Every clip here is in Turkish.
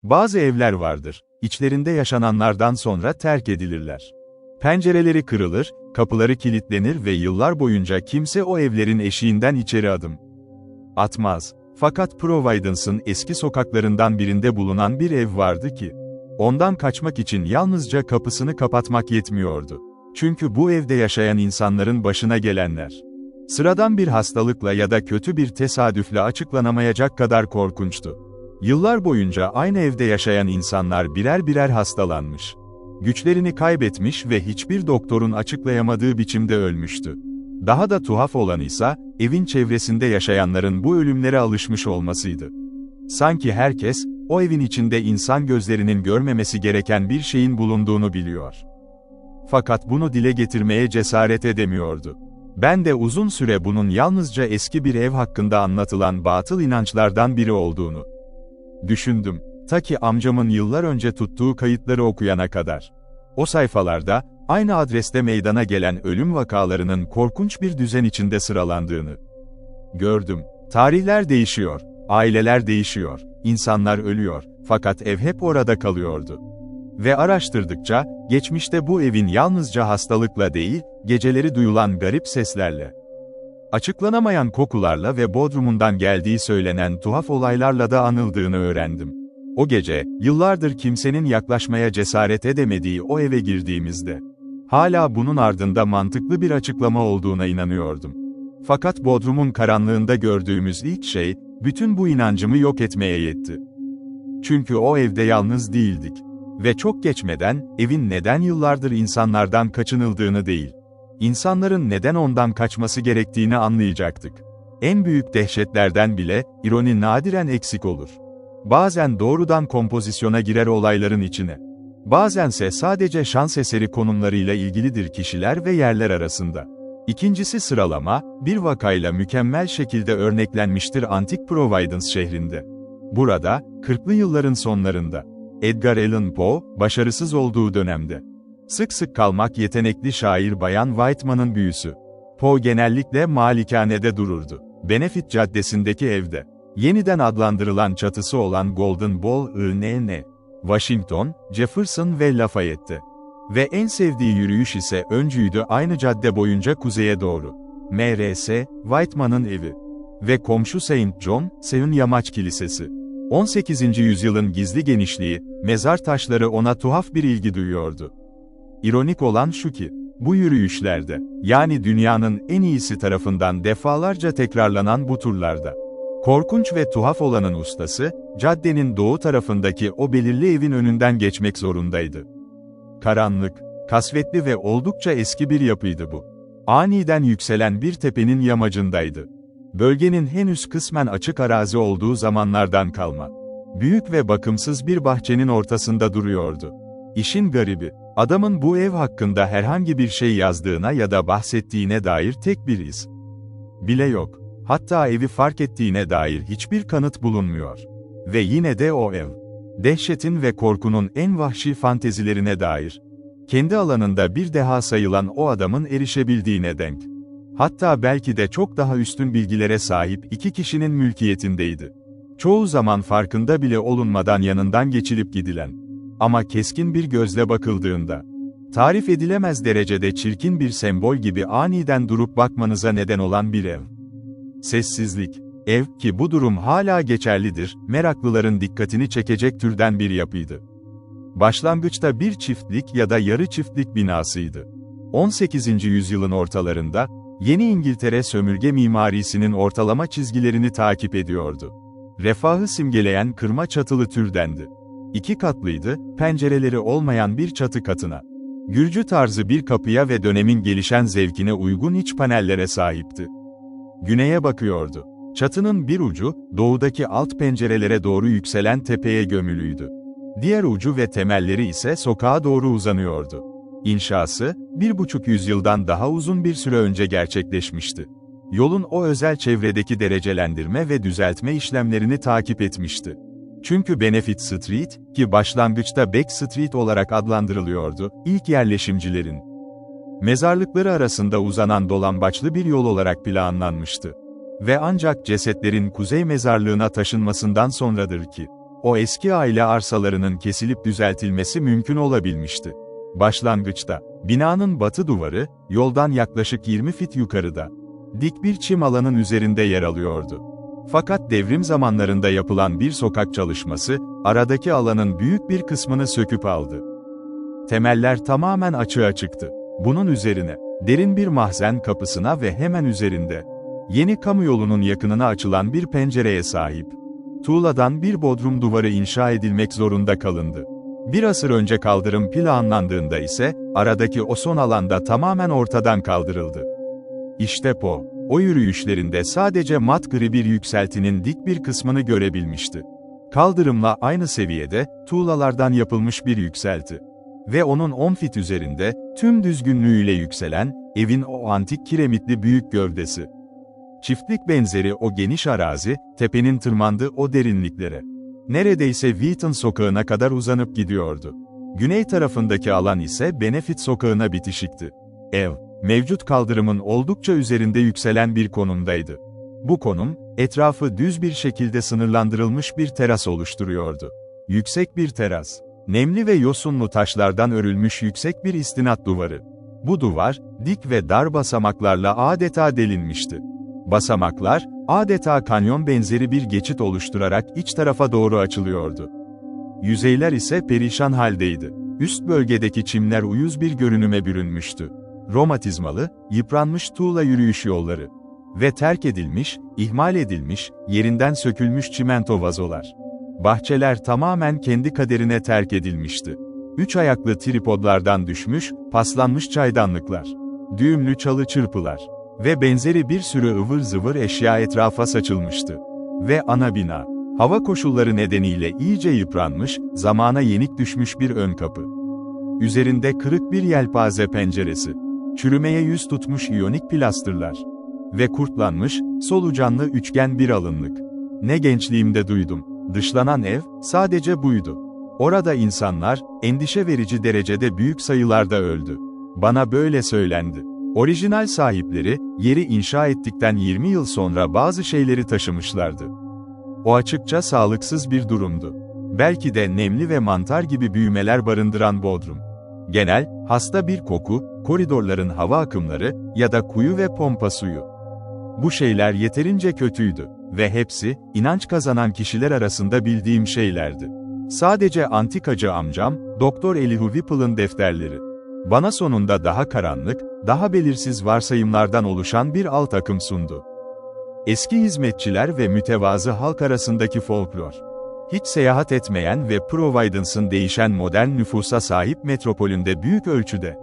Bazı evler vardır, içlerinde yaşananlardan sonra terk edilirler. Pencereleri kırılır, kapıları kilitlenir ve yıllar boyunca kimse o evlerin eşiğinden içeri adım atmaz. Fakat Providence'ın eski sokaklarından birinde bulunan bir ev vardı ki, ondan kaçmak için yalnızca kapısını kapatmak yetmiyordu. Çünkü bu evde yaşayan insanların başına gelenler, sıradan bir hastalıkla ya da kötü bir tesadüfle açıklanamayacak kadar korkunçtu. Yıllar boyunca aynı evde yaşayan insanlar birer birer hastalanmış, güçlerini kaybetmiş ve hiçbir doktorun açıklayamadığı biçimde ölmüştü. Daha da tuhaf olanı ise, evin çevresinde yaşayanların bu ölümlere alışmış olmasıydı. Sanki herkes, o evin içinde insan gözlerinin görmemesi gereken bir şeyin bulunduğunu biliyor. Fakat bunu dile getirmeye cesaret edemiyordu. Ben de uzun süre bunun yalnızca eski bir ev hakkında anlatılan batıl inançlardan biri olduğunu düşündüm. Ta ki amcamın yıllar önce tuttuğu kayıtları okuyana kadar. O sayfalarda, aynı adreste meydana gelen ölüm vakalarının korkunç bir düzen içinde sıralandığını gördüm. Tarihler değişiyor, aileler değişiyor, insanlar ölüyor, fakat ev hep orada kalıyordu. Ve araştırdıkça, geçmişte bu evin yalnızca hastalıkla değil, geceleri duyulan garip seslerle, açıklanamayan kokularla ve bodrumundan geldiği söylenen tuhaf olaylarla da anıldığını öğrendim. O gece, yıllardır kimsenin yaklaşmaya cesaret edemediği o eve girdiğimizde, hala bunun ardında mantıklı bir açıklama olduğuna inanıyordum. Fakat bodrumun karanlığında gördüğümüz ilk şey, bütün bu inancımı yok etmeye yetti. Çünkü o evde yalnız değildik. Ve çok geçmeden, evin neden yıllardır insanlardan kaçınıldığını değil, insanların neden ondan kaçması gerektiğini anlayacaktık. En büyük dehşetlerden bile, ironi nadiren eksik olur. Bazen doğrudan kompozisyona girer olayların içine. Bazense sadece şans eseri konumlarıyla ilgilidir kişiler ve yerler arasında. İkincisi sıralama, bir vakayla mükemmel şekilde örneklenmiştir antik Providence şehrinde. Burada, 40'lı yılların sonlarında, Edgar Allan Poe, başarısız olduğu dönemde, sık sık kalmak yetenekli şair Bayan Whitman'ın büyüsü. Poe genellikle malikanede dururdu. Benefit Caddesi'ndeki evde. Yeniden adlandırılan çatısı olan Golden Ball I.N.N. Washington, Jefferson ve Lafayette. Ve en sevdiği yürüyüş ise öncüydü aynı cadde boyunca kuzeye doğru. M.R.S. Whitman'ın evi. Ve komşu Saint John, Seun Yamaç Kilisesi. 18. yüzyılın gizli genişliği, mezar taşları ona tuhaf bir ilgi duyuyordu. İronik olan şu ki, bu yürüyüşlerde, yani dünyanın en iyisi tarafından defalarca tekrarlanan bu turlarda, korkunç ve tuhaf olanın ustası, caddenin doğu tarafındaki o belirli evin önünden geçmek zorundaydı. Karanlık, kasvetli ve oldukça eski bir yapıydı bu. Aniden yükselen bir tepenin yamacındaydı. Bölgenin henüz kısmen açık arazi olduğu zamanlardan kalma. Büyük ve bakımsız bir bahçenin ortasında duruyordu. İşin garibi, adamın bu ev hakkında herhangi bir şey yazdığına ya da bahsettiğine dair tek bir iz bile yok. Hatta evi fark ettiğine dair hiçbir kanıt bulunmuyor. Ve yine de o ev, dehşetin ve korkunun en vahşi fantezilerine dair, kendi alanında bir deha sayılan o adamın erişebildiğine denk. Hatta belki de çok daha üstün bilgilere sahip iki kişinin mülkiyetindeydi. Çoğu zaman farkında bile olunmadan yanından geçilip gidilen, ama keskin bir gözle bakıldığında, tarif edilemez derecede çirkin bir sembol gibi aniden durup bakmanıza neden olan bir ev. Sessizlik. Ev, ki bu durum hala geçerlidir, meraklıların dikkatini çekecek türden bir yapıydı. Başlangıçta bir çiftlik ya da yarı çiftlik binasıydı. 18. yüzyılın ortalarında, Yeni İngiltere sömürge mimarisinin ortalama çizgilerini takip ediyordu. Refahı simgeleyen kırma çatılı türdendi. 2 katlıydı, pencereleri olmayan bir çatı katına, Gürcü tarzı bir kapıya ve dönemin gelişen zevkine uygun iç panellere sahipti. Güneye bakıyordu. Çatının bir ucu, doğudaki alt pencerelere doğru yükselen tepeye gömülüydü. Diğer ucu ve temelleri ise sokağa doğru uzanıyordu. İnşası, 1,5 yüzyıldan daha uzun bir süre önce gerçekleşmişti. Yolun o özel çevredeki derecelendirme ve düzeltme işlemlerini takip etmişti. Çünkü Benefit Street, ki başlangıçta Back Street olarak adlandırılıyordu, ilk yerleşimcilerin mezarlıkları arasında uzanan dolambaçlı bir yol olarak planlanmıştı. Ve ancak cesetlerin kuzey mezarlığına taşınmasından sonradır ki, o eski aile arsalarının kesilip düzeltilmesi mümkün olabilmişti. Başlangıçta, binanın batı duvarı, yoldan yaklaşık 20 fit yukarıda, dik bir çim alanın üzerinde yer alıyordu. Fakat devrim zamanlarında yapılan bir sokak çalışması, aradaki alanın büyük bir kısmını söküp aldı. Temeller tamamen açığa çıktı. Bunun üzerine, derin bir mahzen kapısına ve hemen üzerinde, yeni kamu yolunun yakınına açılan bir pencereye sahip, tuğladan bir bodrum duvarı inşa edilmek zorunda kalındı. Bir asır önce kaldırım planlandığında ise, aradaki o son alanda tamamen ortadan kaldırıldı. İşte Po, o yürüyüşlerinde sadece mat gri bir yükseltinin dik bir kısmını görebilmişti. Kaldırımla aynı seviyede, tuğlalardan yapılmış bir yükselti. Ve onun 10 fit üzerinde, tüm düzgünlüğüyle yükselen, evin o antik kiremitli büyük gövdesi. Çiftlik benzeri o geniş arazi, tepenin tırmandığı o derinliklere, neredeyse Wheaton sokağına kadar uzanıp gidiyordu. Güney tarafındaki alan ise Benefit sokağına bitişikti. Ev, mevcut kaldırımın oldukça üzerinde yükselen bir konumdaydı. Bu konum, etrafı düz bir şekilde sınırlandırılmış bir teras oluşturuyordu. Yüksek bir teras, nemli ve yosunlu taşlardan örülmüş yüksek bir istinat duvarı. Bu duvar, dik ve dar basamaklarla adeta delinmişti. Basamaklar, adeta kanyon benzeri bir geçit oluşturarak iç tarafa doğru açılıyordu. Yüzeyler ise perişan haldeydi. Üst bölgedeki çimler uyuz bir görünüme bürünmüştü. Romatizmalı, yıpranmış tuğla yürüyüş yolları ve terk edilmiş, ihmal edilmiş, yerinden sökülmüş çimento vazolar. Bahçeler tamamen kendi kaderine terk edilmişti. 3 ayaklı tripodlardan düşmüş, paslanmış çaydanlıklar, düğümlü çalı çırpılar ve benzeri bir sürü ıvır zıvır eşya etrafa saçılmıştı. Ve ana bina, hava koşulları nedeniyle iyice yıpranmış, zamana yenik düşmüş bir ön kapı. Üzerinde kırık bir yelpaze penceresi, çürümeye yüz tutmuş iyonik plastırlar ve kurtlanmış, solucanlı üçgen bir alınlık. Ne gençliğimde duydum, dışlanan ev, sadece buydu. Orada insanlar, endişe verici derecede büyük sayılarda öldü. Bana böyle söylendi. Orijinal sahipleri, yeri inşa ettikten 20 yıl sonra bazı şeyleri taşımışlardı. O açıkça sağlıksız bir durumdu. Belki de nemli ve mantar gibi büyümeler barındıran bodrum. Genel, hasta bir koku, koridorların hava akımları ya da kuyu ve pompa suyu. Bu şeyler yeterince kötüydü ve hepsi, inanç kazanan kişiler arasında bildiğim şeylerdi. Sadece antikacı amcam, Doktor Elihu Whipple'ın defterleri. Bana sonunda daha karanlık, daha belirsiz varsayımlardan oluşan bir alt akım sundu. Eski hizmetçiler ve mütevazı halk arasındaki folklor. Hiç seyahat etmeyen ve Providence'ın değişen modern nüfusa sahip metropolünde büyük ölçüde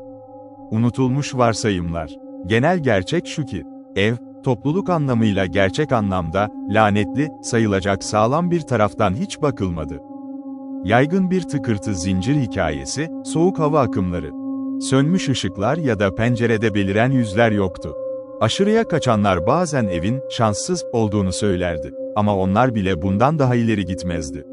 unutulmuş varsayımlar. Genel gerçek şu ki, ev, topluluk anlamıyla gerçek anlamda, lanetli, sayılacak sağlam bir taraftan hiç bakılmadı. Yaygın bir tıkırtı zincir hikayesi, soğuk hava akımları, sönmüş ışıklar ya da pencerede beliren yüzler yoktu. Aşırıya kaçanlar bazen evin, şanssız, olduğunu söylerdi. Ama onlar bile bundan daha ileri gitmezdi.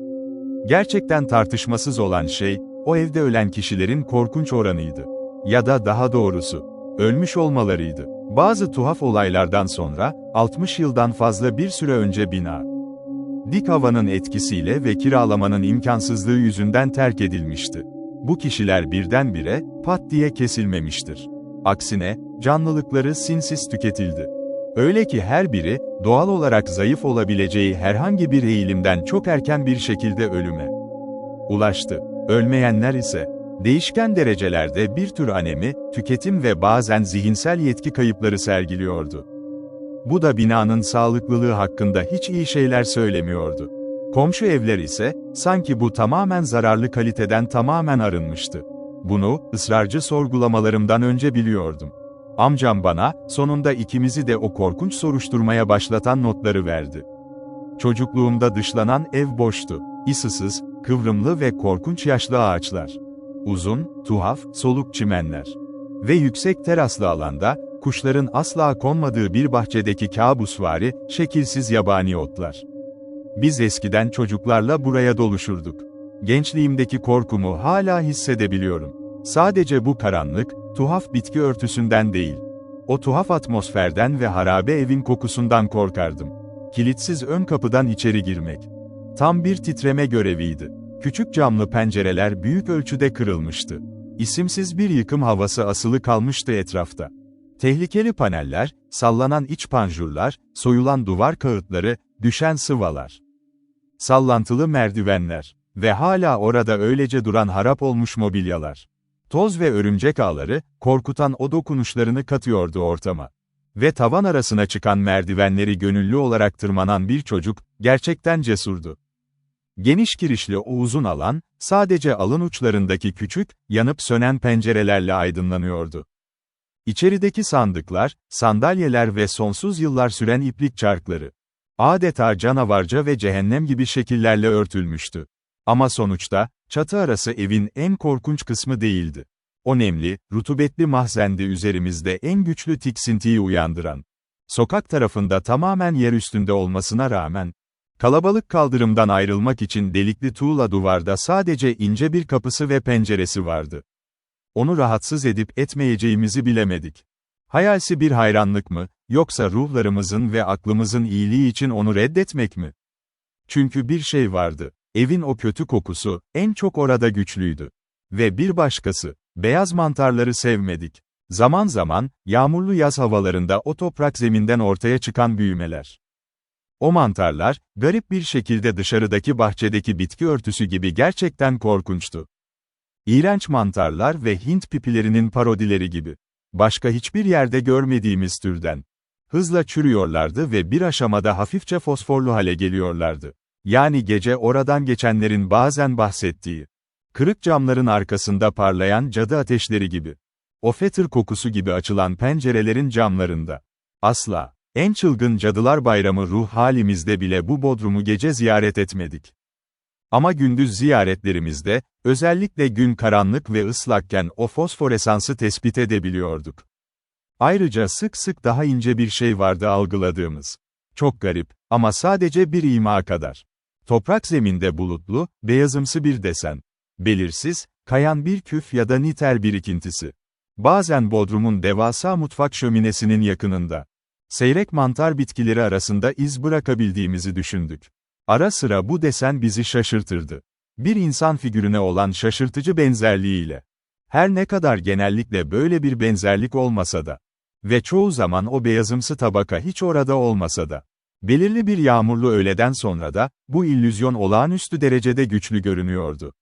Gerçekten tartışmasız olan şey, o evde ölen kişilerin korkunç oranıydı. Ya da daha doğrusu, ölmüş olmalarıydı. Bazı tuhaf olaylardan sonra, 60 yıldan fazla bir süre önce bina, dik havanın etkisiyle ve kiralamanın imkansızlığı yüzünden terk edilmişti. Bu kişiler birdenbire, pat diye kesilmemiştir. Aksine, canlılıkları sinsiz tüketildi. Öyle ki her biri, doğal olarak zayıf olabileceği herhangi bir eğilimden çok erken bir şekilde ölüme ulaştı. Ölmeyenler ise, değişken derecelerde bir tür anemi, tüketim ve bazen zihinsel yetki kayıpları sergiliyordu. Bu da binanın sağlıklılığı hakkında hiç iyi şeyler söylemiyordu. Komşu evler ise, sanki bu tamamen zararlı kaliteden tamamen arınmıştı. Bunu, ısrarcı sorgulamalarımdan önce biliyordum. Amcam bana, sonunda ikimizi de o korkunç soruşturmaya başlatan notları verdi. Çocukluğumda dışlanan ev boştu. İsısız, kıvrımlı ve korkunç yaşlı ağaçlar. Uzun, tuhaf, soluk çimenler. Ve yüksek teraslı alanda, kuşların asla konmadığı bir bahçedeki kabusvari, şekilsiz yabani otlar. Biz eskiden çocuklarla buraya doluşurduk. Gençliğimdeki korkumu hala hissedebiliyorum. Sadece bu karanlık, tuhaf bitki örtüsünden değil. O tuhaf atmosferden ve harabe evin kokusundan korkardım. Kilitsiz ön kapıdan içeri girmek. Tam bir titreme göreviydi. Küçük camlı pencereler büyük ölçüde kırılmıştı. İsimsiz bir yıkım havası asılı kalmıştı etrafta. Tehlikeli paneller, sallanan iç panjurlar, soyulan duvar kağıtları, düşen sıvalar. Sallantılı merdivenler ve hala orada öylece duran harap olmuş mobilyalar. Toz ve örümcek ağları, korkutan o dokunuşlarını katıyordu ortama. Ve tavan arasına çıkan merdivenleri gönüllü olarak tırmanan bir çocuk, gerçekten cesurdu. Geniş kirişli o uzun alan, sadece alın uçlarındaki küçük, yanıp sönen pencerelerle aydınlanıyordu. İçerideki sandıklar, sandalyeler ve sonsuz yıllar süren iplik çarkları, adeta canavarca ve cehennem gibi şekillerle örtülmüştü. Ama sonuçta, çatı arası evin en korkunç kısmı değildi. O nemli, rutubetli mahzendi üzerimizde en güçlü tiksintiyi uyandıran. Sokak tarafında tamamen yer üstünde olmasına rağmen, kalabalık kaldırımdan ayrılmak için delikli tuğla duvarda sadece ince bir kapısı ve penceresi vardı. Onu rahatsız edip etmeyeceğimizi bilemedik. Hayalsi bir hayranlık mı, yoksa ruhlarımızın ve aklımızın iyiliği için onu reddetmek mi? Çünkü bir şey vardı, evin o kötü kokusu, en çok orada güçlüydü. Ve bir başkası, beyaz mantarları sevmedik. Zaman zaman, yağmurlu yaz havalarında o toprak zeminden ortaya çıkan büyümeler. O mantarlar, garip bir şekilde dışarıdaki bahçedeki bitki örtüsü gibi gerçekten korkunçtu. İğrenç mantarlar ve Hint pipilerinin parodileri gibi. Başka hiçbir yerde görmediğimiz türden. Hızla çürüyorlardı ve bir aşamada hafifçe fosforlu hale geliyorlardı. Yani gece oradan geçenlerin bazen bahsettiği. Kırık camların arkasında parlayan cadı ateşleri gibi. O fetır kokusu gibi açılan pencerelerin camlarında. Asla, en çılgın Cadılar Bayramı ruh halimizde bile bu bodrumu gece ziyaret etmedik. Ama gündüz ziyaretlerimizde, özellikle gün karanlık ve ıslakken o fosforesansı tespit edebiliyorduk. Ayrıca sık sık daha ince bir şey vardı algıladığımız. Çok garip, ama sadece bir ima kadar. Toprak zeminde bulutlu, beyazımsı bir desen. Belirsiz, kayan bir küf ya da nitel birikintisi. Bazen bodrumun devasa mutfak şöminesinin yakınında. Seyrek mantar bitkileri arasında iz bırakabildiğimizi düşündük. Ara sıra bu desen bizi şaşırtırdı. Bir insan figürüne olan şaşırtıcı benzerliğiyle. Her ne kadar genellikle böyle bir benzerlik olmasa da. Ve çoğu zaman o beyazımsı tabaka hiç orada olmasa da. Belirli bir yağmurlu öğleden sonra da, bu illüzyon olağanüstü derecede güçlü görünüyordu.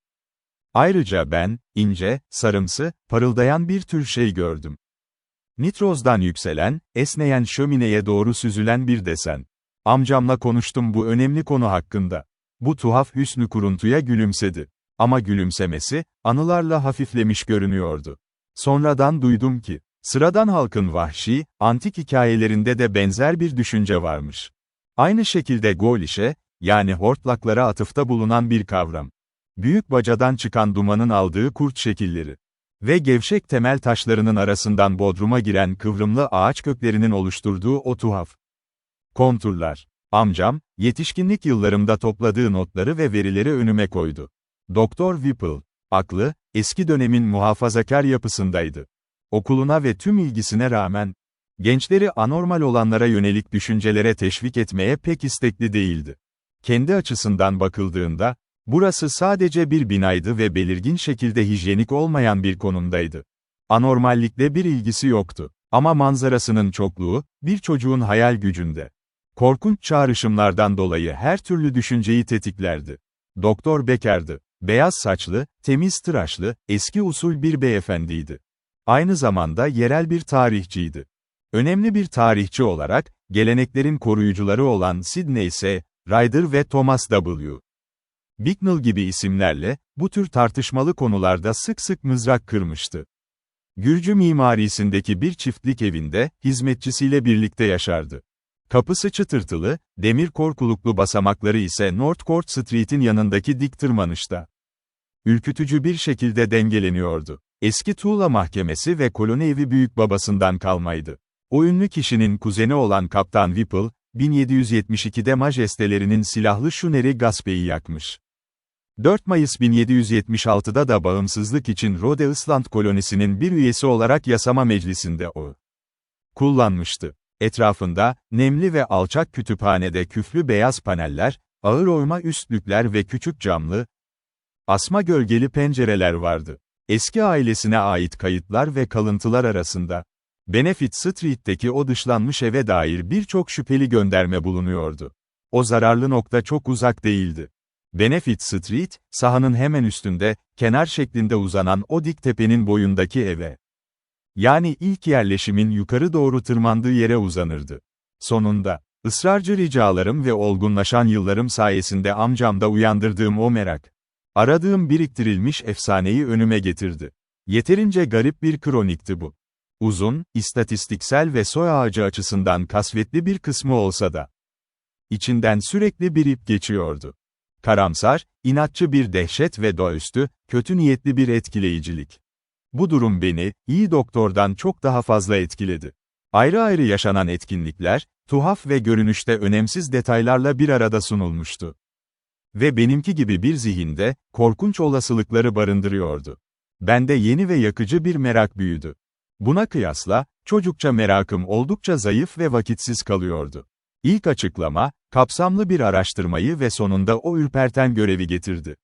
Ayrıca ben, ince, sarımsı, parıldayan bir tür şey gördüm. Nitrozdan yükselen, esneyen şömineye doğru süzülen bir desen. Amcamla konuştum bu önemli konu hakkında. Bu tuhaf hüsnü kuruntuya gülümsedi. Ama gülümsemesi, anılarla hafiflemiş görünüyordu. Sonradan duydum ki, sıradan halkın vahşi, antik hikayelerinde de benzer bir düşünce varmış. Aynı şekilde Golişe, yani hortlaklara atıfta bulunan bir kavram. Büyük bacadan çıkan dumanın aldığı kurt şekilleri. Ve gevşek temel taşlarının arasından bodruma giren kıvrımlı ağaç köklerinin oluşturduğu o tuhaf konturlar. Amcam, yetişkinlik yıllarımda topladığı notları ve verileri önüme koydu. Doktor Whipple, aklı, eski dönemin muhafazakar yapısındaydı. Okuluna ve tüm ilgisine rağmen, gençleri anormal olanlara yönelik düşüncelere teşvik etmeye pek istekli değildi. Kendi açısından bakıldığında, burası sadece bir binaydı ve belirgin şekilde hijyenik olmayan bir konumdaydı. Anormallikle bir ilgisi yoktu. Ama manzarasının çokluğu, bir çocuğun hayal gücünde. Korkunç çağrışımlardan dolayı her türlü düşünceyi tetiklerdi. Doktor Becker'dı. Beyaz saçlı, temiz tıraşlı, eski usul bir beyefendiydi. Aynı zamanda yerel bir tarihçiydi. Önemli bir tarihçi olarak, geleneklerin koruyucuları olan Sidney S. Ryder ve Thomas W. Bicknell gibi isimlerle, bu tür tartışmalı konularda sık sık mızrak kırmıştı. Gürcü mimarisindeki bir çiftlik evinde, hizmetçisiyle birlikte yaşardı. Kapısı çıtırtılı, demir korkuluklu basamakları ise North Court Street'in yanındaki dik tırmanışta. Ürkütücü bir şekilde dengeleniyordu. Eski tuğla mahkemesi ve koloni evi büyükbabasından kalmaydı. O ünlü kişinin kuzeni olan Kaptan Whipple, 1772'de majestelerinin silahlı şuneri Gaspé'yi yakmış. 4 Mayıs 1776'da da bağımsızlık için Rhode Island kolonisinin bir üyesi olarak yasama meclisinde o kullanmıştı. Etrafında, nemli ve alçak kütüphanede küflü beyaz paneller, Ağır oyma üstlükler ve küçük camlı, asma gölgeli pencereler vardı. Eski ailesine ait kayıtlar ve kalıntılar arasında, Benefit Street'teki o dışlanmış eve dair birçok şüpheli gönderme bulunuyordu. O zararlı nokta çok uzak değildi. Benefit Street, sahanın hemen üstünde, kenar şeklinde uzanan o dik tepenin boyundaki eve. Yani ilk yerleşimin yukarı doğru tırmandığı yere uzanırdı. Sonunda, ısrarcı ricalarım ve olgunlaşan yıllarım sayesinde amcamda uyandırdığım o merak, aradığım biriktirilmiş efsaneyi önüme getirdi. Yeterince garip bir kronikti bu. Uzun, istatistiksel ve soy ağacı açısından kasvetli bir kısmı olsa da, içinden sürekli bir ip geçiyordu. Karamsar, inatçı bir dehşet ve doğaüstü, kötü niyetli bir etkileyicilik. Bu durum beni, iyi doktordan çok daha fazla etkiledi. Ayrı ayrı yaşanan etkinlikler, tuhaf ve görünüşte önemsiz detaylarla bir arada sunulmuştu. Ve benimki gibi bir zihinde, korkunç olasılıkları barındırıyordu. Bende yeni ve yakıcı bir merak büyüdü. Buna kıyasla, çocukça merakım oldukça zayıf ve vakitsiz kalıyordu. İlk açıklama, kapsamlı bir araştırmayı ve sonunda o ürperten görevi getirdi.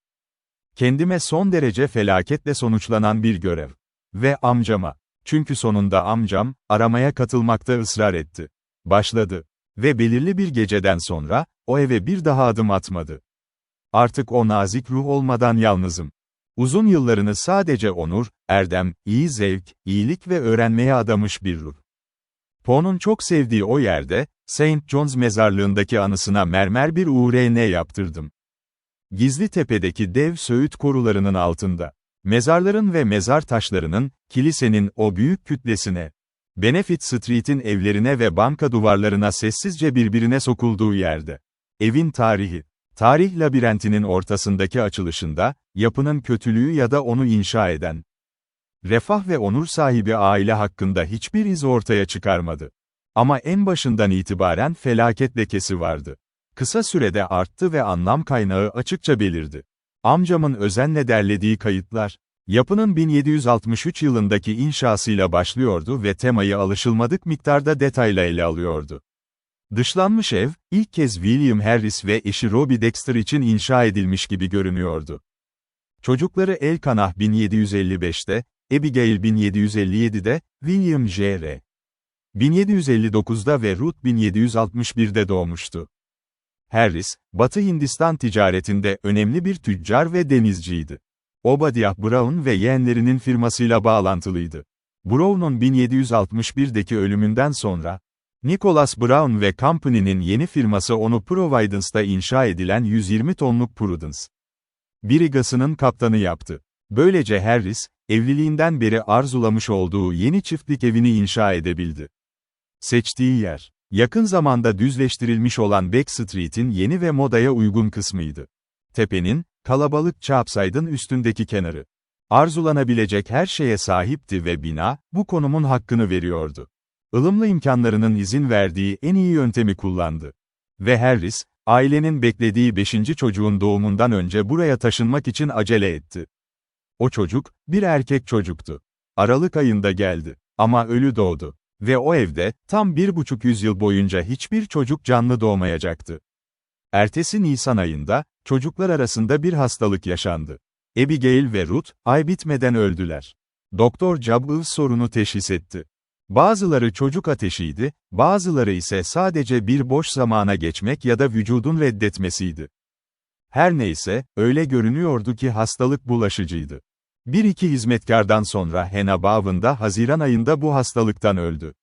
Kendime son derece felaketle sonuçlanan bir görev. Ve amcama. Çünkü sonunda amcam, aramaya katılmakta ısrar etti. Başladı. Ve belirli bir geceden sonra, o eve bir daha adım atmadı. Artık o nazik ruh olmadan yalnızım. Uzun yıllarını sadece onur, erdem, iyi zevk, iyilik ve öğrenmeye adamış bir ruh. Poe'nun çok sevdiği o yerde, St. John's mezarlığındaki anısına mermer bir URN yaptırdım. Gizli tepedeki dev söğüt korularının altında. Mezarların ve mezar taşlarının, kilisenin o büyük kütlesine, Benefit Street'in evlerine ve banka duvarlarına sessizce birbirine sokulduğu yerde. Evin tarihi. Tarih labirentinin ortasındaki açılışında, yapının kötülüğü ya da onu inşa eden, refah ve onur sahibi aile hakkında hiçbir iz ortaya çıkarmadı. Ama en başından itibaren felaket lekesi vardı. Kısa sürede arttı ve anlam kaynağı açıkça belirdi. Amcamın özenle derlediği kayıtlar, yapının 1763 yılındaki inşasıyla başlıyordu ve temayı alışılmadık miktarda detayla ele alıyordu. Dışlanmış ev, ilk kez William Harris ve eşi Robbie Dexter için inşa edilmiş gibi görünüyordu. Çocukları Elkanah 1755'te, Abigail 1757'de, William Jr. 1759'da ve Ruth 1761'de doğmuştu. Harris, Batı Hindistan ticaretinde önemli bir tüccar ve denizciydi. Obadiah Brown ve yeğenlerinin firmasıyla bağlantılıydı. Brown'un 1761'deki ölümünden sonra, Nicholas Brown ve Company'nin yeni firması onu Providence'da inşa edilen 120 tonluk Prudence Brigası'nın kaptanı yaptı. Böylece Harris, evliliğinden beri arzulamış olduğu yeni çiftlik evini inşa edebildi. Seçtiği yer, yakın zamanda düzleştirilmiş olan Back Street'in yeni ve modaya uygun kısmıydı. Tepenin, kalabalık Cheapside'ın üstündeki kenarı. Arzulanabilecek her şeye sahipti ve bina, bu konumun hakkını veriyordu. Ilımlı imkanlarının izin verdiği en iyi yöntemi kullandı. Ve Harris, ailenin beklediği 5. çocuğun doğumundan önce buraya taşınmak için acele etti. O çocuk, bir erkek çocuktu. Aralık ayında geldi. Ama ölü doğdu. Ve o evde, tam 1,5 yüzyıl boyunca hiçbir çocuk canlı doğmayacaktı. Ertesi Nisan ayında, çocuklar arasında bir hastalık yaşandı. Abigail ve Ruth, ay bitmeden öldüler. Doktor Jabez sorunu teşhis etti. Bazıları çocuk ateşiydi, bazıları ise sadece bir boş zamana geçmek ya da vücudun reddetmesiydi. Her neyse, öyle görünüyordu ki hastalık bulaşıcıydı. Bir iki hizmetkardan sonra Hannah Bowen da Haziran ayında bu hastalıktan öldü.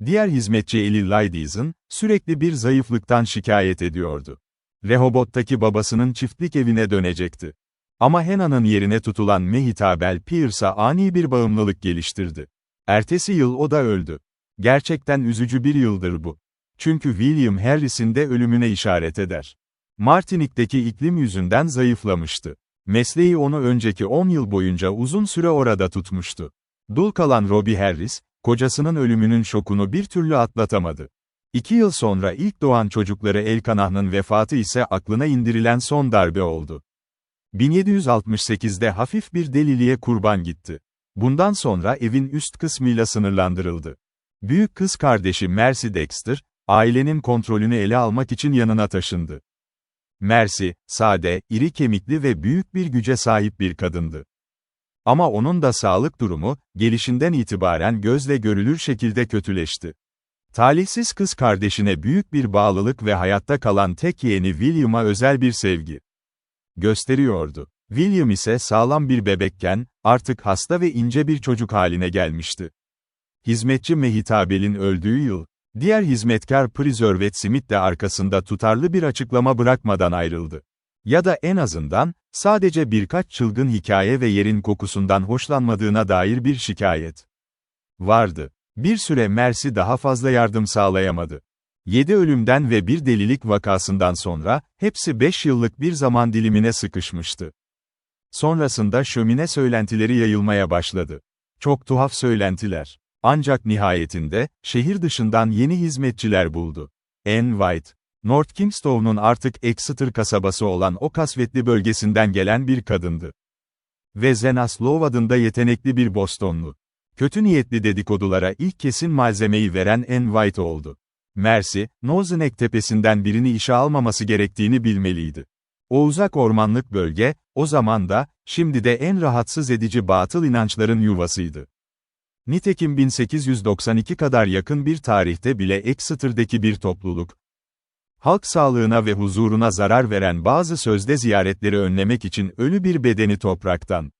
Diğer hizmetçi Ellie Lydison, sürekli bir zayıflıktan şikayet ediyordu. Rehobot'taki babasının çiftlik evine dönecekti. Ama Hannah'nın yerine tutulan Mehitabel Pierce'a ani bir bağımlılık geliştirdi. Ertesi yıl o da öldü. Gerçekten üzücü bir yıldır bu. Çünkü William Harris'in de ölümüne işaret eder. Martinique'deki iklim yüzünden zayıflamıştı. Mesleği onu önceki 10 yıl boyunca uzun süre orada tutmuştu. Dul kalan Robbie Harris, kocasının ölümünün şokunu bir türlü atlatamadı. 2 yıl sonra ilk doğan çocukları Elkanah'ın vefatı ise aklına indirilen son darbe oldu. 1768'de hafif bir deliliğe kurban gitti. Bundan sonra evin üst kısmıyla sınırlandırıldı. Büyük kız kardeşi Mercy Dexter, ailenin kontrolünü ele almak için yanına taşındı. Mercy, sade, iri kemikli ve büyük bir güce sahip bir kadındı. Ama onun da sağlık durumu, gelişinden itibaren gözle görülür şekilde kötüleşti. Talihsiz kız kardeşine büyük bir bağlılık ve hayatta kalan tek yeğeni William'a özel bir sevgi gösteriyordu. William ise sağlam bir bebekken, artık hasta ve ince bir çocuk haline gelmişti. Hizmetçi Mehitabel'in öldüğü yıl, diğer hizmetkar Preservet Smith de arkasında tutarlı bir açıklama bırakmadan ayrıldı. Ya da en azından, sadece birkaç çılgın hikaye ve yerin kokusundan hoşlanmadığına dair bir şikayet vardı. Bir süre Mercy daha fazla yardım sağlayamadı. 7 ölümden ve bir delilik vakasından sonra, hepsi 5 yıllık bir zaman dilimine sıkışmıştı. Sonrasında şömine söylentileri yayılmaya başladı. Çok tuhaf söylentiler. Ancak nihayetinde, şehir dışından yeni hizmetçiler buldu. Anne White, North Kingstown'un artık Exeter kasabası olan o kasvetli bölgesinden gelen bir kadındı. Ve Zenas Lowe adında yetenekli bir Bostonlu. Kötü niyetli dedikodulara ilk kesin malzemeyi veren Anne White oldu. Mercy, Nozenek tepesinden birini işe almaması gerektiğini bilmeliydi. O uzak ormanlık bölge, o zaman da, şimdi de en rahatsız edici batıl inançların yuvasıydı. Nitekim 1892 kadar yakın bir tarihte bile Exeter'deki bir topluluk, halk sağlığına ve huzuruna zarar veren bazı sözde ziyaretleri önlemek için ölü bir bedeni topraktan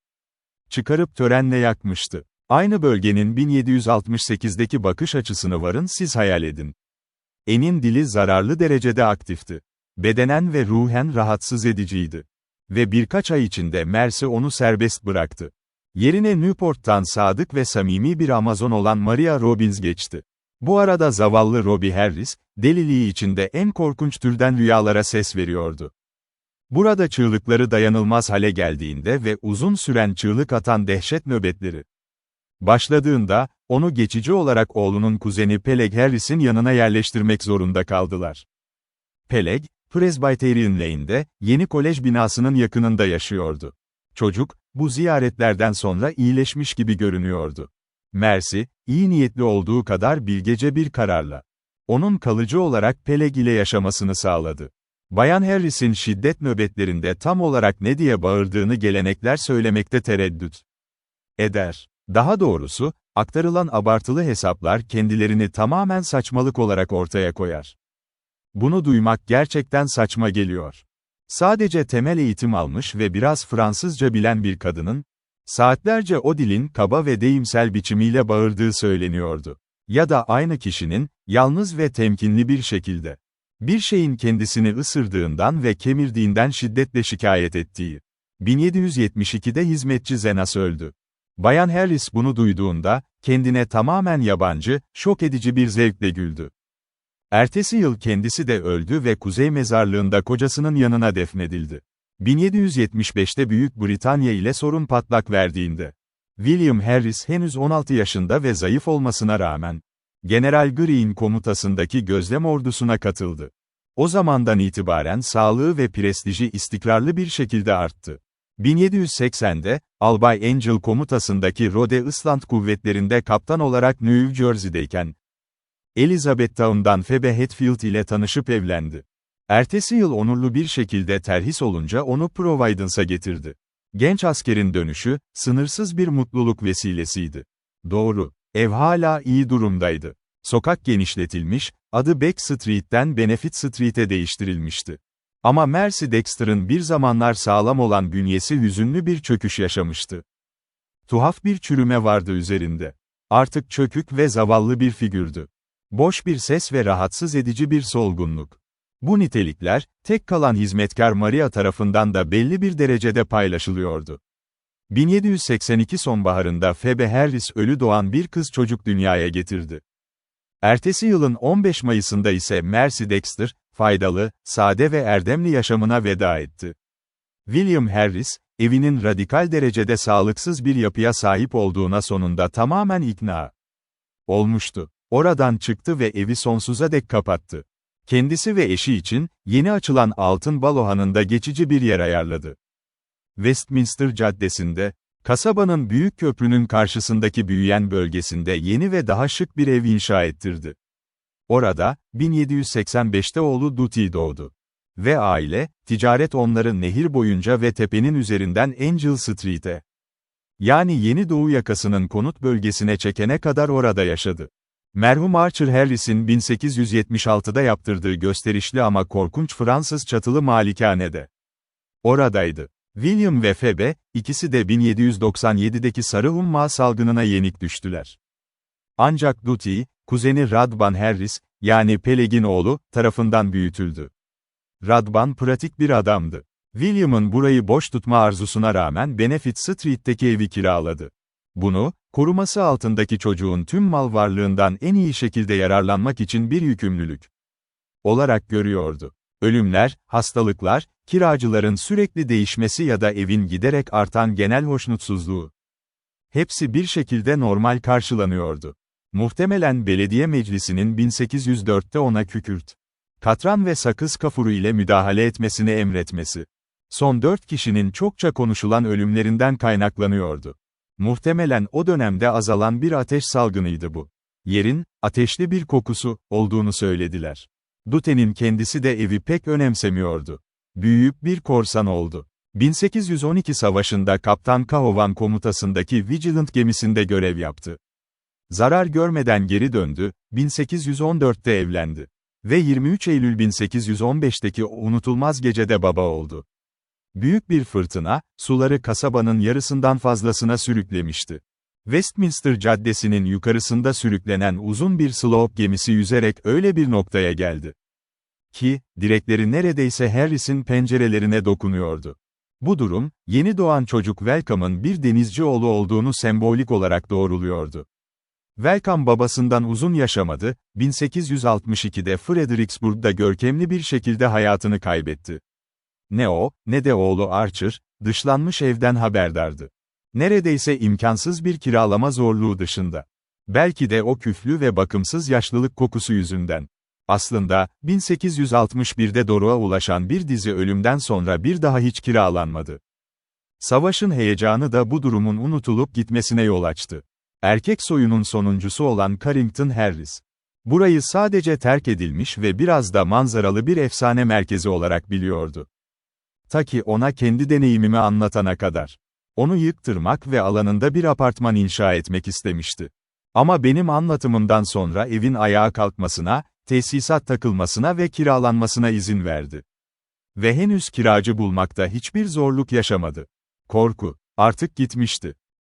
çıkarıp törenle yakmıştı. Aynı bölgenin 1768'deki bakış açısını varın siz hayal edin. Anne'in dili zararlı derecede aktifti. Bedenen ve ruhen rahatsız ediciydi. Ve birkaç ay içinde Mercy onu serbest bıraktı. Yerine Newport'tan sadık ve samimi bir Amazon olan Maria Robbins geçti. Bu arada zavallı Robbie Harris, deliliği içinde en korkunç türden rüyalara ses veriyordu. Burada çığlıkları dayanılmaz hale geldiğinde ve uzun süren çığlık atan dehşet nöbetleri başladığında, onu geçici olarak oğlunun kuzeni Peleg Harris'in yanına yerleştirmek zorunda kaldılar. Peleg, Presbyterian Lane'de, yeni kolej binasının yakınında yaşıyordu. Çocuk, bu ziyaretlerden sonra iyileşmiş gibi görünüyordu. Mercy, iyi niyetli olduğu kadar bilgece bir kararla, onun kalıcı olarak Peleg ile yaşamasını sağladı. Bayan Harris'in şiddet nöbetlerinde tam olarak ne diye bağırdığını gelenekler söylemekte tereddüt eder. Daha doğrusu, aktarılan abartılı hesaplar kendilerini tamamen saçmalık olarak ortaya koyar. Bunu duymak gerçekten saçma geliyor. Sadece temel eğitim almış ve biraz Fransızca bilen bir kadının, saatlerce o dilin kaba ve deyimsel biçimiyle bağırdığı söyleniyordu. Ya da aynı kişinin, yalnız ve temkinli bir şekilde, bir şeyin kendisini ısırdığından ve kemirdiğinden şiddetle şikayet ettiği. 1772'de hizmetçi Zenas öldü. Bayan Harris bunu duyduğunda, kendine tamamen yabancı, şok edici bir zevkle güldü. Ertesi yıl kendisi de öldü ve Kuzey Mezarlığı'nda kocasının yanına defnedildi. 1775'te Büyük Britanya ile sorun patlak verdiğinde, William Harris henüz 16 yaşında ve zayıf olmasına rağmen, General Greene komutasındaki gözlem ordusuna katıldı. O zamandan itibaren sağlığı ve prestiji istikrarlı bir şekilde arttı. 1780'de, Albay Angel komutasındaki Rhode Island kuvvetlerinde kaptan olarak New Jersey'deyken, Elizabethtown'dan Phoebe Hatfield ile tanışıp evlendi. Ertesi yıl onurlu bir şekilde terhis olunca onu Providence'a getirdi. Genç askerin dönüşü, sınırsız bir mutluluk vesilesiydi. Doğru, ev hala iyi durumdaydı. Sokak genişletilmiş, adı Beck Street'ten Benefit Street'e değiştirilmişti. Ama Mercy Dexter'ın bir zamanlar sağlam olan bünyesi hüzünlü bir çöküş yaşamıştı. Tuhaf bir çürüme vardı üzerinde. Artık çökük ve zavallı bir figürdü. Boş bir ses ve rahatsız edici bir solgunluk. Bu nitelikler, tek kalan hizmetkar Maria tarafından da belli bir derecede paylaşılıyordu. 1782 sonbaharında Phoebe Harris ölü doğan bir kız çocuk dünyaya getirdi. Ertesi yılın 15 Mayıs'ında ise Mercy Dexter, faydalı, sade ve erdemli yaşamına veda etti. William Harris, evinin radikal derecede sağlıksız bir yapıya sahip olduğuna sonunda tamamen ikna olmuştu. Oradan çıktı ve evi sonsuza dek kapattı. Kendisi ve eşi için, yeni açılan Altın Balohan'ında geçici bir yer ayarladı. Westminster Caddesi'nde, kasabanın büyük köprünün karşısındaki büyüyen bölgesinde yeni ve daha şık bir ev inşa ettirdi. Orada, 1785'te oğlu Dutty doğdu. Ve aile, ticaret onları nehir boyunca ve tepenin üzerinden Angel Street'e, yani Yeni Doğu yakasının konut bölgesine çekene kadar orada yaşadı. Merhum Archer Harris'in 1876'da yaptırdığı gösterişli ama korkunç Fransız çatılı malikanede oradaydı. William ve Phoebe, ikisi de 1797'deki Sarı Humma salgınına yenik düştüler. Ancak Dutty, kuzeni Radban Harris, yani Peleg'in oğlu, tarafından büyütüldü. Radban pratik bir adamdı. William'ın burayı boş tutma arzusuna rağmen Benefit Street'teki evi kiraladı. Bunu, koruması altındaki çocuğun tüm mal varlığından en iyi şekilde yararlanmak için bir yükümlülük olarak görüyordu. Ölümler, hastalıklar, kiracıların sürekli değişmesi ya da evin giderek artan genel hoşnutsuzluğu. Hepsi bir şekilde normal karşılanıyordu. Muhtemelen belediye meclisinin 1804'te ona kükürt, katran ve sakız kafuru ile müdahale etmesini emretmesi. Son 4 kişinin çokça konuşulan ölümlerinden kaynaklanıyordu. Muhtemelen o dönemde azalan bir ateş salgınıydı bu. Yerin, ateşli bir kokusu, olduğunu söylediler. Dutty'nin kendisi de evi pek önemsemiyordu. Büyüyüp bir korsan oldu. 1812 savaşında Kaptan Cahovan komutasındaki Vigilant gemisinde görev yaptı. Zarar görmeden geri döndü, 1814'te evlendi. Ve 23 Eylül 1815'teki o unutulmaz gecede baba oldu. Büyük bir fırtına, suları kasabanın yarısından fazlasına sürüklemişti. Westminster Caddesi'nin yukarısında sürüklenen uzun bir sloop gemisi yüzerek öyle bir noktaya geldi ki, direkleri neredeyse Harris'in pencerelerine dokunuyordu. Bu durum, yeni doğan çocuk Welcome'ın bir denizci oğlu olduğunu sembolik olarak doğruluyordu. Welcome babasından uzun yaşamadı, 1862'de Fredericksburg'da görkemli bir şekilde hayatını kaybetti. Ne o, ne de oğlu Archer, dışlanmış evden haberdardı. Neredeyse imkansız bir kiralama zorluğu dışında. Belki de o küflü ve bakımsız yaşlılık kokusu yüzünden. Aslında, 1861'de doruğa ulaşan bir dizi ölümden sonra bir daha hiç kiralanmadı. Savaşın heyecanı da bu durumun unutulup gitmesine yol açtı. Erkek soyunun sonuncusu olan Carrington Harris, burayı sadece terk edilmiş ve biraz da manzaralı bir efsane merkezi olarak biliyordu. Ta ki ona kendi deneyimimi anlatana kadar. Onu yıktırmak ve alanında bir apartman inşa etmek istemişti. Ama benim anlatımımdan sonra evin ayağa kalkmasına, tesisat takılmasına ve kiralanmasına izin verdi. Ve henüz kiracı bulmakta hiçbir zorluk yaşamadı. Korku, artık gitmişti.